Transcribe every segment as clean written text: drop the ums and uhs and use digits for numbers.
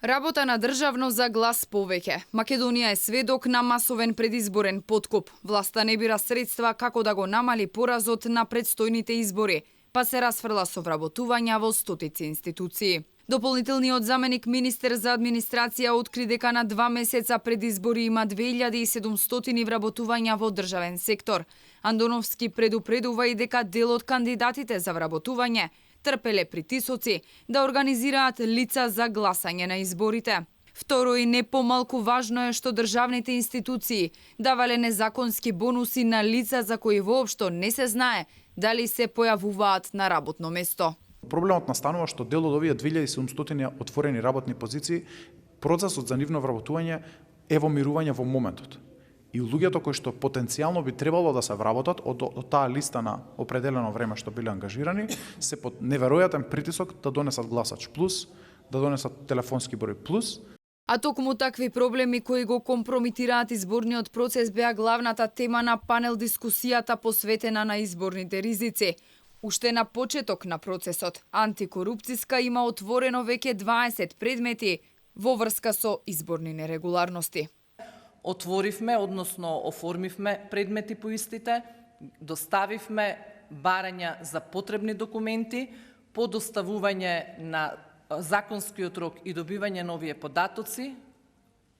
Работа на државно за глас повеќе. Македонија е сведок на масовен предизборен подкуп. Власта не бира средства како да го намали поразот на предстојните избори, па се расфрла со вработувања во стотици институции. Дополнителниот заменик министер за администрација откри дека на 2 месеца пред избори има 2700 вработувања во државен сектор. Андоновски предупредува и дека дел од кандидатите за вработување трпеле притисоци да организираат лица за гласање на изборите. Второ и не помалку важно е што државните институции давале незаконски бонуси на лица за кои воопшто не се знае дали се појавуваат на работно место. Проблемот настанува што дел од овие 2700 отворени работни позиции, процесот за нивно вработување е во мирување во моментот. И луѓето кои што потенцијално би требало да се вработат од таа листа на определено време што биле ангажирани, се под неверојатен притисок да донесат гласач плюс, да донесат телефонски број плюс. А токму такви проблеми кои го компромитираат изборниот процес беа главната тема на панел дискусијата посветена на изборните ризици. Уште на почеток на процесот, антикорупцијска има отворено веќе 20 предмети во врска со изборни нерегуларности. Отворивме, односно оформивме предмети по истите, доставивме барања за потребни документи, по доставување на законскиот рок и добивање на овие податоци,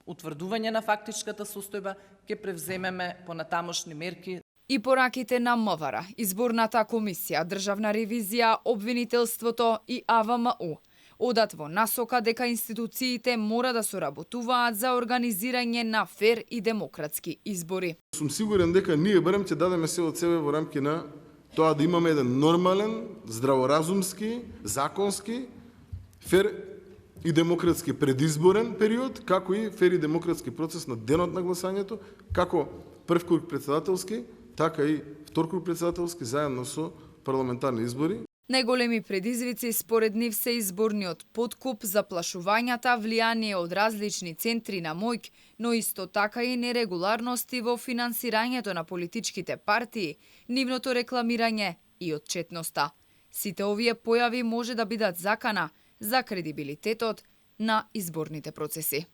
утврдување на фактичката состојба, ќе превземеме понатамошни мерки. И пораките на МВР, Изборната комисија, Државна ревизија, обвинителството и АВМУ одат во насока дека институциите мора да соработуваат за организирање на фер и демократски избори. Сум сигурен дека ние барем ќе дадеме се од себе во рамки на тоа да имаме еден нормален, здраворазумски, законски, фер и демократски предизборен период, како и фер и демократски процес на денот на гласањето, како прв круг председателски, така и втор круг председателски заедно со парламентарни избори. Најголеми предизвици според нив се изборниот подкуп, заплашувањата, влијание од различни центри на моќ, но исто така и нерегуларности во финансирањето на политичките партии, нивното рекламирање и отчетноста. Сите овие појави може да бидат закана за кредибилитетот на изборните процеси.